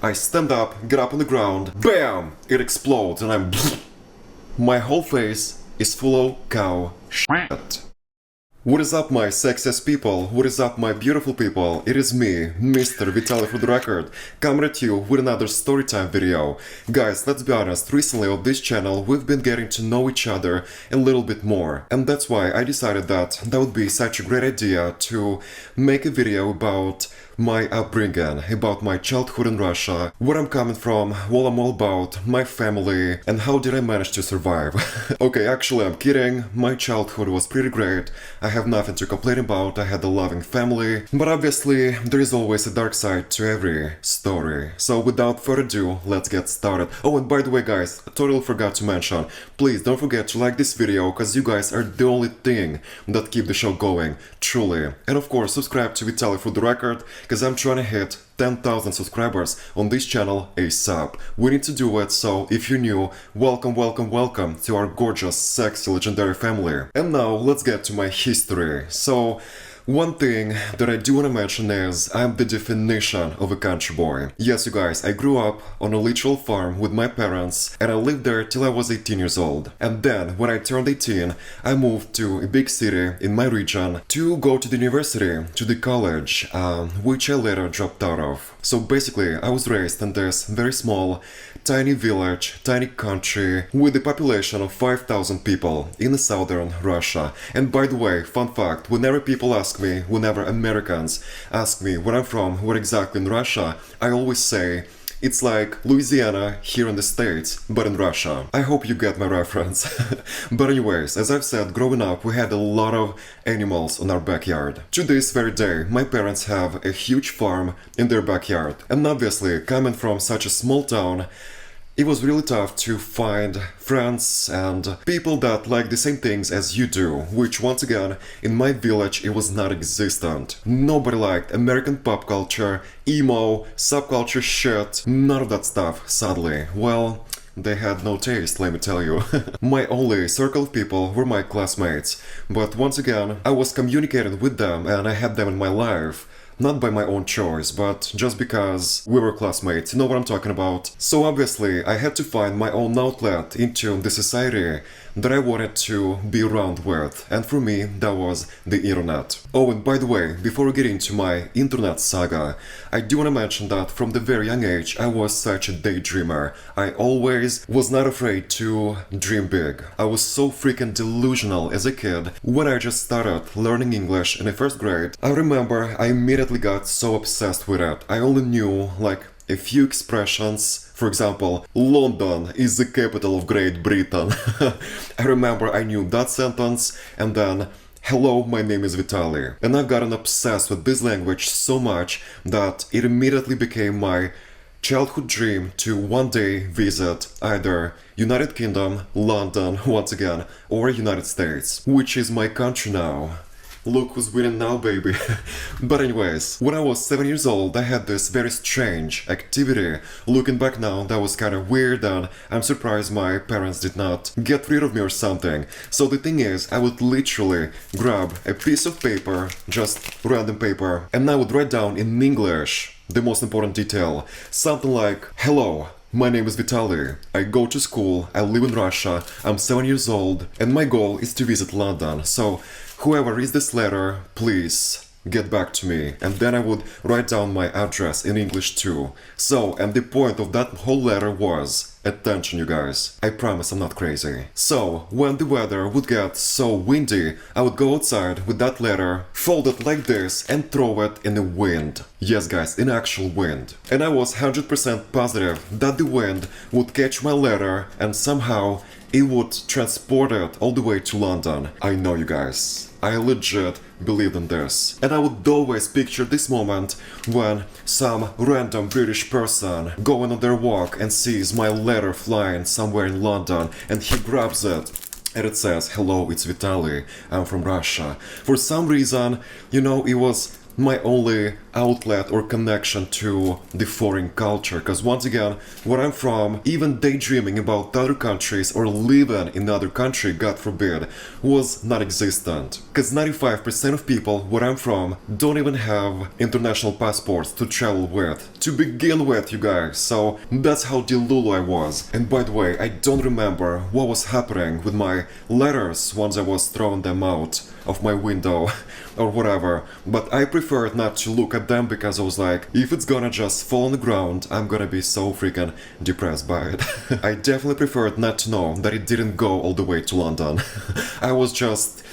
I stand up, get up on the ground, BAM! It explodes and I'm my whole face is full of cow shit. What is up, my sexiest people? What is up, my beautiful people? It is me, Mr. Vitaly for the record, coming at you with another storytime video. Guys, let's be honest, recently on this channel we've been getting to know each other a little bit more. And that's why I decided that would be such a great idea to make a video about my upbringing, about my childhood in Russia, where I'm coming from, what I'm all about, my family, and how did I manage to survive. Okay, actually I'm kidding, my childhood was pretty great, I have nothing to complain about, I had a loving family, but obviously there is always a dark side to every story. So without further ado, let's get started. Oh, and by the way guys, I totally forgot to mention, please don't forget to like this video, cause you guys are the only thing that keep the show going, truly. And of course, subscribe to Vitaly for the record, cause I'm trying to hit 10,000 subscribers on this channel ASAP. We need to do it, so if you're new, welcome, welcome, welcome to our gorgeous, sexy, legendary family. And now, let's get to my history. So, one thing that I do want to mention is I'm the definition of a country boy. Yes, you guys, I grew up on a literal farm with my parents and I lived there till I was 18 years old. And then, when I turned 18, I moved to a big city in my region to go to the university, to the college, which I later dropped out of. So basically, I was raised in this very small, tiny village, tiny country with a population of 5,000 people in southern Russia. And by the way, fun fact, whenever people ask me, whenever Americans ask me where I'm from, where exactly in Russia, I always say, it's like Louisiana here in the States, but in Russia. I hope you get my reference. But anyways, as I've said, growing up we had a lot of animals on our backyard. To this very day, my parents have a huge farm in their backyard. And obviously, coming from such a small town, it was really tough to find friends and people that like the same things as you do, which once again, in my village it was not existent. Nobody liked American pop culture, emo, subculture shit, none of that stuff, sadly. Well, they had no taste, let me tell you. My only circle of people were my classmates, but once again, I was communicating with them and I had them in my life. Not by my own choice, but just because we were classmates, you know what I'm talking about. So obviously, I had to find my own outlet into the society that I wanted to be around with, and for me, that was the internet. Oh, and by the way, before we get into my internet saga, I do want to mention that from the very young age, I was such a daydreamer. I always was not afraid to dream big. I was so freaking delusional as a kid. When I just started learning English in the first grade, I remember I immediately got so obsessed with it. I only knew like a few expressions. For example, London is the capital of Great Britain. I remember I knew that sentence, and then hello, my name is Vitaly. And I've gotten obsessed with this language so much that it immediately became my childhood dream to one day visit either United Kingdom, London once again, or United States, which is my country now. Look who's winning now, baby. But anyways, when I was 7 years old, I had this very strange activity. Looking back now, that was kind of weird and I'm surprised my parents did not get rid of me or something. So the thing is, I would literally grab a piece of paper, just random paper, and I would write down in English the most important detail. Something like, hello, my name is Vitaly. I go to school, I live in Russia, I'm 7 years old, and my goal is to visit London. So whoever reads this letter, please get back to me. And then I would write down my address in English too. So, and the point of that whole letter was, attention you guys, I promise I'm not crazy. So, when the weather would get so windy, I would go outside with that letter, fold it like this and throw it in the wind. Yes guys, in actual wind. And I was 100% positive that the wind would catch my letter and somehow it would transport it all the way to London. I know you guys. I legit believed in this. And I would always picture this moment when some random British person going on their walk and sees my letter flying somewhere in London and he grabs it. And it says, hello, it's Vitaly, I'm from Russia. For some reason, you know, it was my only outlet or connection to the foreign culture. Because once again, where I'm from, even daydreaming about other countries or living in another country, God forbid, was not existent. Because 95% of people where I'm from don't even have international passports to travel with, to begin with, you guys. So that's how delulu I was. And by the way, I don't remember what was happening with my letters once I was throwing them out of my window or whatever, but I preferred not to look at them because I was like, if it's gonna just fall on the ground, I'm gonna be so freaking depressed by it. I definitely preferred not to know that it didn't go all the way to London. I was just,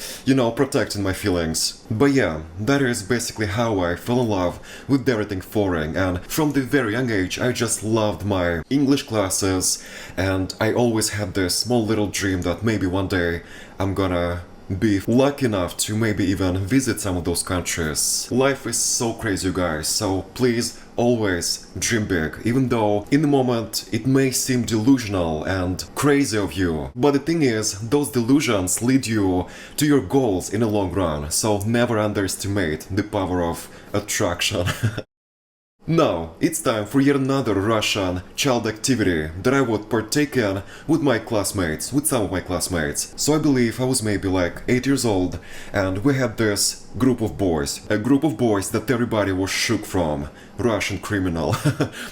protecting my feelings. But yeah, that is basically how I fell in love with everything foreign, and from the very young age I just loved my English classes, and I always had this small little dream that maybe one day I'm gonna be lucky enough to maybe even visit some of those countries. Life is so crazy, you guys, so please always dream big, even though in the moment it may seem delusional and crazy of you. But the thing is, those delusions lead you to your goals in the long run, so never underestimate the power of attraction. Now, it's time for yet another Russian child activity that I would partake in with my classmates, with some of my classmates. So I believe I was maybe like 8 years old, and we had this group of boys. A group of boys that everybody was shook from. Russian criminal.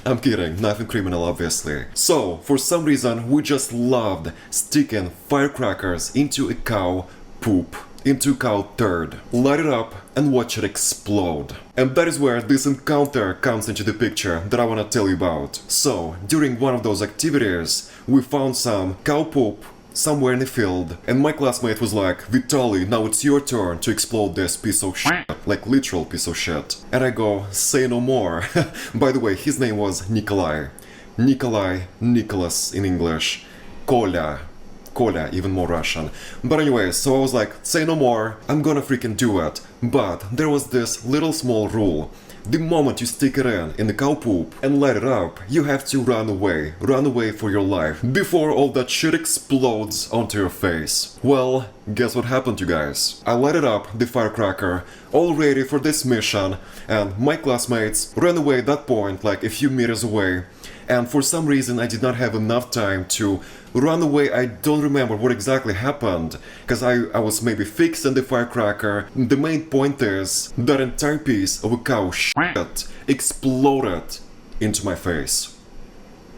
I'm kidding, nothing criminal obviously. So, for some reason, we just loved sticking firecrackers into a cow poop. Into cow turd, light it up and watch it explode. And that is where this encounter comes into the picture that I wanna tell you about. So, during one of those activities, we found some cow poop somewhere in the field, and my classmate was like, Vitaly, now it's your turn to explode this piece of shit, like literal piece of shit. And I go, say no more. By the way, his name was Nikolai. Nicholas in English. Koля, even more Russian. But anyway, so I was like, say no more, I'm gonna freaking do it. But there was this little small rule. The moment you stick it in the cow poop and light it up, you have to run away for your life, before all that shit explodes onto your face. Well, guess what happened, you guys? I lighted up the firecracker, all ready for this mission, and my classmates ran away at that point, like a few meters away. And for some reason I did not have enough time to run away. I don't remember what exactly happened, because I was maybe fixing the firecracker. The main point is that entire piece of a cow shit exploded into my face.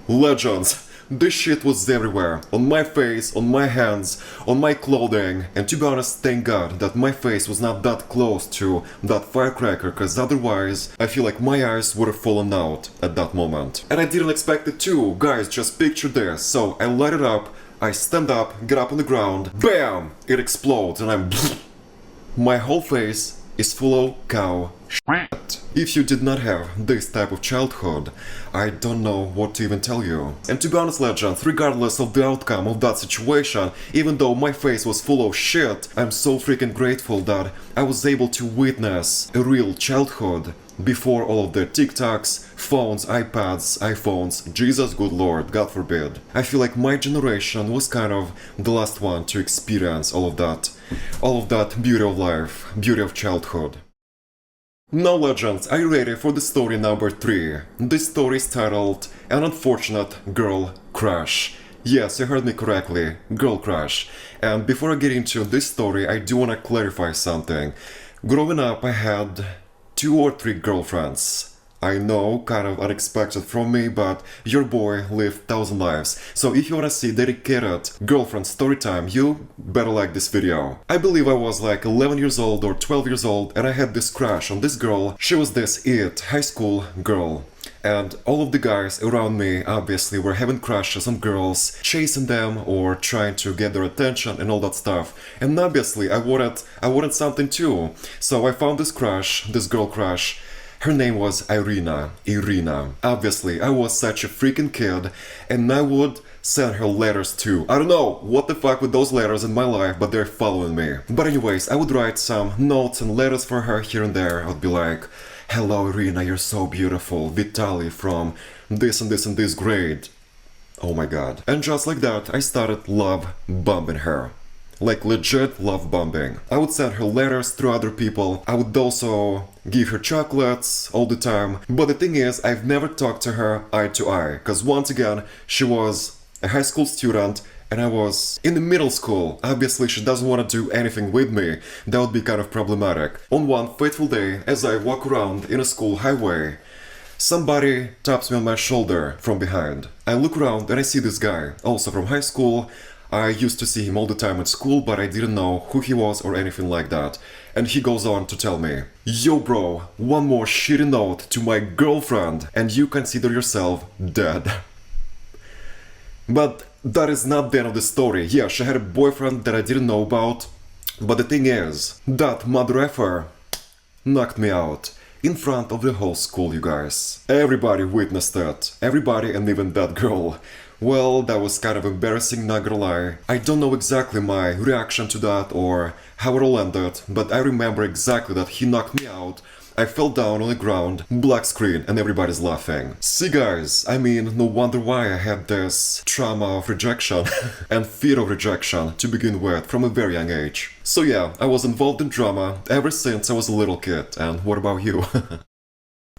Legends! This shit was everywhere, on my face, on my hands, on my clothing, and to be honest, thank God that my face was not that close to that firecracker, cause otherwise I feel like my eyes would have fallen out at that moment. And I didn't expect it to, guys, just picture this. So I light it up, I stand up, get up on the ground, BAM! It explodes and I'm my whole face is full of cow shit. If you did not have this type of childhood, I don't know what to even tell you. And to be honest, legends, regardless of the outcome of that situation, even though my face was full of shit, I'm so freaking grateful that I was able to witness a real childhood before all of the TikToks, phones, iPads, iPhones, Jesus good lord, God forbid. I feel like my generation was kind of the last one to experience all of that beauty of life, beauty of childhood. Now, legends, are you ready for the story number 3? This story is titled An Unfortunate Girl Crush. Yes, you heard me correctly, girl crush. And before I get into this story, I do want to clarify something. Growing up, I had 2 or 3 girlfriends. I know, kind of unexpected from me, but your boy lived 1,000 lives. So if you wanna see dedicated girlfriend story time, you better like this video. I believe I was like 11 years old or 12 years old, and I had this crush on this girl. She was this high school girl. And all of the guys around me obviously were having crushes on girls, chasing them or trying to get their attention and all that stuff. And obviously I wanted something too. So I found this crush, this girl crush. Her name was Irina. Obviously, I was such a freaking kid, and I would send her letters too. I don't know what the fuck with those letters in my life, but they're following me. But anyways, I would write some notes and letters for her here and there. I would be like, hello Irina, you're so beautiful. Vitaly from this and this and this grade. Oh my god. And just like that, I started love bombing her. Like legit love bombing. I would send her letters through other people. I would also give her chocolates all the time. But the thing is, I've never talked to her eye to eye. Cause once again, she was a high school student and I was in the middle school. Obviously, she doesn't want to do anything with me. That would be kind of problematic. On one fateful day, as I walk around in a school highway, somebody taps me on my shoulder from behind. I look around and I see this guy, also from high school. I used to see him all the time at school, but I didn't know who he was or anything like that. And he goes on to tell me, "Yo bro, one more shitty note to my girlfriend and you consider yourself dead." But that is not the end of the story. Yeah, she had a boyfriend that I didn't know about. But the thing is, that mother effer knocked me out. In front of the whole school, you guys. Everybody witnessed it. Everybody and even that girl. Well, that was kind of embarrassing, not gonna lie. I don't know exactly my reaction to that or how it all ended, but I remember exactly that he knocked me out. I fell down on the ground, black screen, and everybody's laughing. See guys, I mean, no wonder why I had this trauma of rejection and fear of rejection to begin with from a very young age. So yeah, I was involved in drama ever since I was a little kid, and what about you?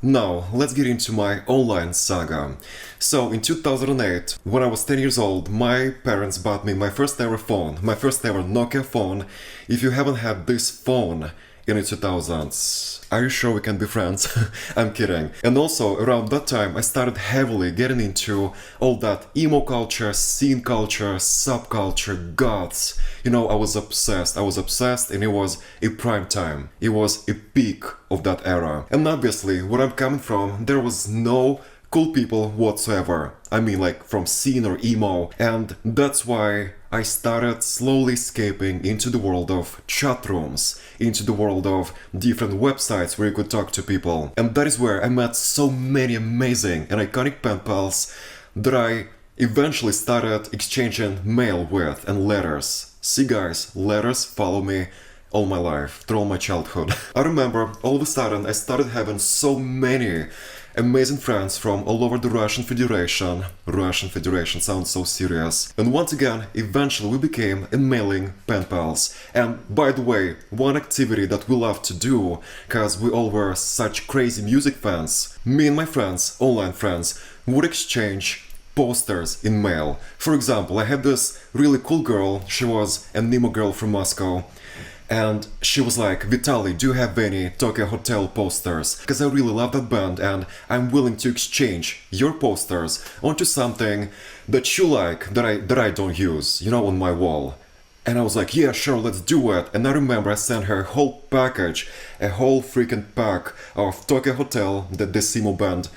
Now, let's get into my online saga. So, in 2008, when I was 10 years old, my parents bought me my first ever phone, my first ever Nokia phone. If you haven't had this phone in the 2000s, are you sure we can be friends? I'm kidding. And also, around that time, I started heavily getting into all that emo culture, scene culture, subculture, goths. You know, I was obsessed, and it was a prime time. It was a peak of that era. And obviously, where I'm coming from, there was no cool people whatsoever. I mean, like from scene or emo. And that's why I started slowly escaping into the world of chat rooms, into the world of different websites where you could talk to people. And that is where I met so many amazing and iconic pen pals that I eventually started exchanging mail with and letters. See guys, letters follow me all my life, through all my childhood. I remember all of a sudden I started having so many amazing friends from all over the Russian Federation. Russian Federation sounds so serious. And once again, eventually we became a mailing pen pals. And by the way, one activity that we love to do, cause we all were such crazy music fans, me and my friends, online friends, would exchange posters in mail. For example, I had this really cool girl, she was an emo girl from Moscow. And she was like, "Vitaly, do you have any Tokyo Hotel posters? Because I really love that band and I'm willing to exchange your posters onto something that you like, that I don't use, you know, on my wall." And I was like, "Yeah, sure, let's do it." And I remember I sent her a whole package, a whole freaking pack of Tokyo Hotel, the emo band,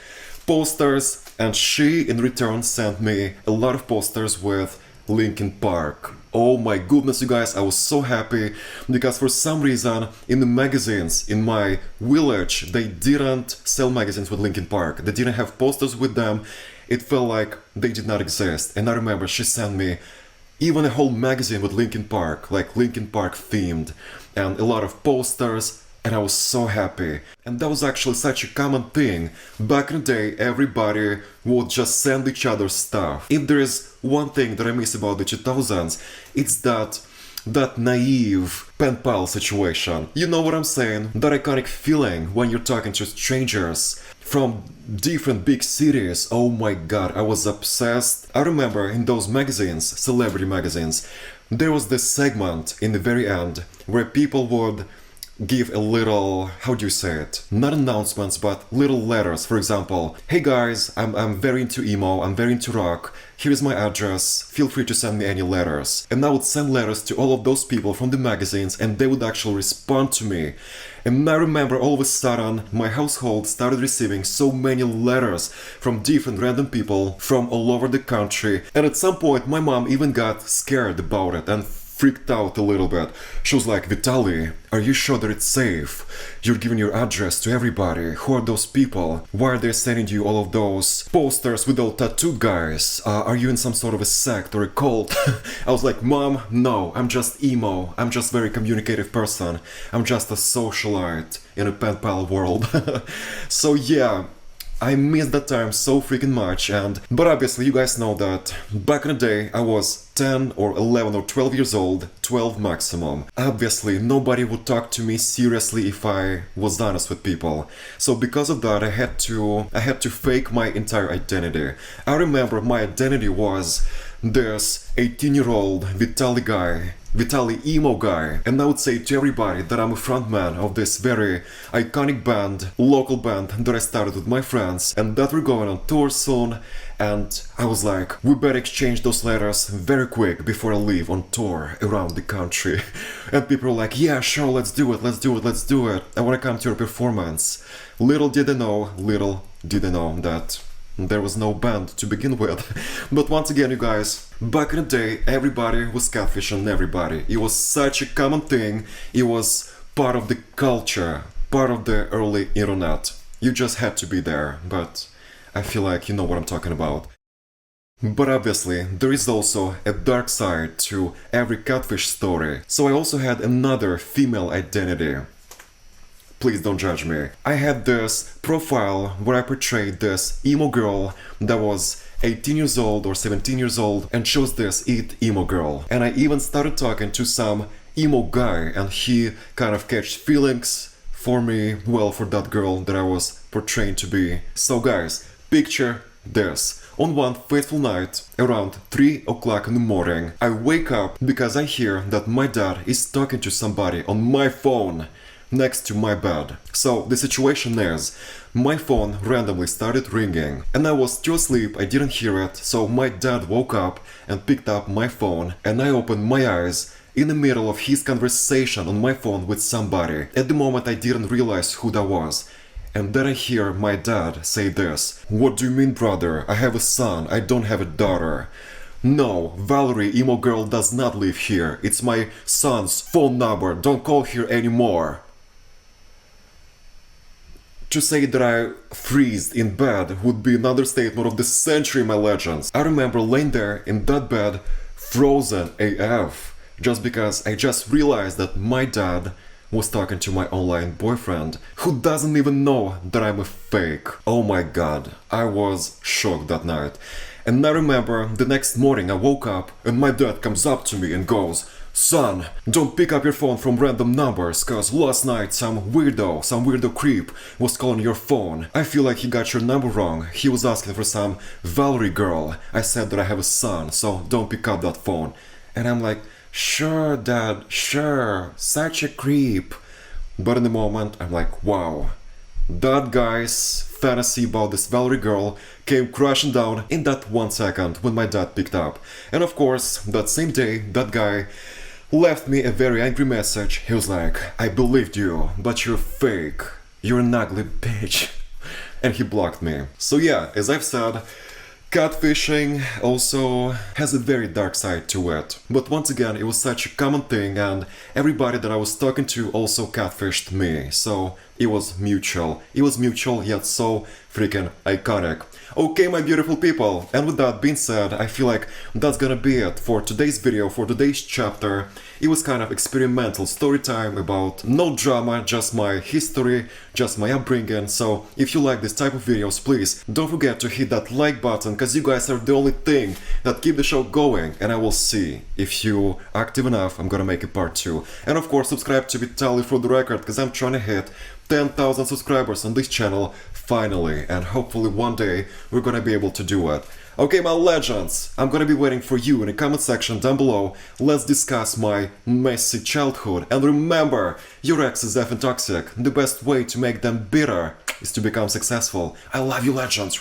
posters. And she, in return, sent me a lot of posters with Linkin Park. Oh my goodness, you guys, I was so happy because for some reason in the magazines in my village they didn't sell magazines with Linkin Park. They didn't have posters with them. It felt like they did not exist. And I remember she sent me even a whole magazine with Linkin Park, like Linkin Park themed, and a lot of posters. And I was so happy. And that was actually such a common thing. Back in the day, everybody would just send each other stuff. If there is one thing that I miss about the 2000s, it's that naive pen pal situation. You know what I'm saying? That iconic feeling when you're talking to strangers from different big cities. Oh my god, I was obsessed. I remember in those magazines, celebrity magazines, there was this segment in the very end where people would give a little, how do you say it? Not announcements, but little letters. For example, "Hey guys, I'm very into emo, I'm very into rock. Here's my address, feel free to send me any letters." And I would send letters to all of those people from the magazines and they would actually respond to me. And I remember all of a sudden my household started receiving so many letters from different random people from all over the country. And at some point my mom even got scared about it and freaked out a little bit. She was like, "Vitaly, are you sure that it's safe? You're giving your address to everybody. Who are those people? Why are they sending you all of those posters with all tattooed guys? Are you in some sort of a sect or a cult?" I was like, "Mom, no, I'm just emo. I'm just a very communicative person. I'm just a socialite in a pen pal world." So yeah, I missed that time so freaking much, but obviously you guys know that back in the day I was 10 or 11 or 12 years old, 12 maximum. Obviously nobody would talk to me seriously if I was honest with people. So because of that I had to fake my entire identity. I remember my identity was this 18-year-old Vitaly emo guy, and I would say to everybody that I'm a frontman of this very iconic band, local band that I started with my friends, and that we're going on tour soon. And I was like, we better exchange those letters very quick before I leave on tour around the country. And people were like, yeah, sure, let's do it. I want to come to your performance. Little did they know that there was no band to begin with. But once again, you guys, back in the day, everybody was catfishing everybody. It was such a common thing. It was part of the culture, part of the early internet. You just had to be there, but I feel like you know what I'm talking about. But obviously, there is also a dark side to every catfish story. So I also had another female identity. Please don't judge me. I had this profile where I portrayed this emo girl that was 18 years old or 17 years old and chose this emo girl. And I even started talking to some emo guy and he kind of catched feelings for me, well, for that girl that I was portraying to be. So guys, picture this. On one fateful night, around 3 o'clock in the morning, I wake up because I hear that my dad is talking to somebody on my phone next to my bed. So the situation is, my phone randomly started ringing and I was still asleep, I didn't hear it, so my dad woke up and picked up my phone and I opened my eyes in the middle of his conversation on my phone with somebody. At the moment I didn't realize who that was. And then I hear my dad say this: "What do you mean, brother? I have a son, I don't have a daughter. No, Valerie, emo girl, does not live here. It's my son's phone number, don't call here anymore." To say that I freezed in bed would be an understatement of the century, my legends. I remember laying there in that bed, frozen AF, just because I just realized that my dad was talking to my online boyfriend, who doesn't even know that I'm a fake. Oh my god, I was shocked that night. And I remember the next morning I woke up and my dad comes up to me and goes, "Son, don't pick up your phone from random numbers, cause last night some weirdo creep was calling your phone. I feel like he got your number wrong. He was asking for some Valerie girl. I said that I have a son, so don't pick up that phone." And I'm like, "Sure, Dad, sure, such a creep." But in the moment, I'm like, wow, that guy's fantasy about this Valerie girl came crashing down in that 1 second when my dad picked up. And of course, that same day, that guy left me a very angry message. He was like, "I believed you, but you're fake. You're an ugly bitch." And he blocked me. So yeah, as I've said, catfishing also has a very dark side to it. But once again, it was such a common thing and everybody that I was talking to also catfished me. So it was mutual. It was mutual yet so freaking iconic. Okay, my beautiful people, and with that being said, I feel like that's gonna be it for today's video, for today's chapter. It was kind of experimental story time about no drama, just my history, just my upbringing. So if you like this type of videos, please don't forget to hit that like button, cause you guys are the only thing that keep the show going. And I will see if you active enough, I'm gonna make a part 2. And of course, subscribe to VitLegend for the record, cause I'm trying to hit 10,000 subscribers on this channel finally, and hopefully one day we're gonna be able to do it. Okay, my legends, I'm gonna be waiting for you in the comment section down below. Let's discuss my messy childhood, and remember, your ex is effing toxic. The best way to make them bitter is to become successful. I love you, legends.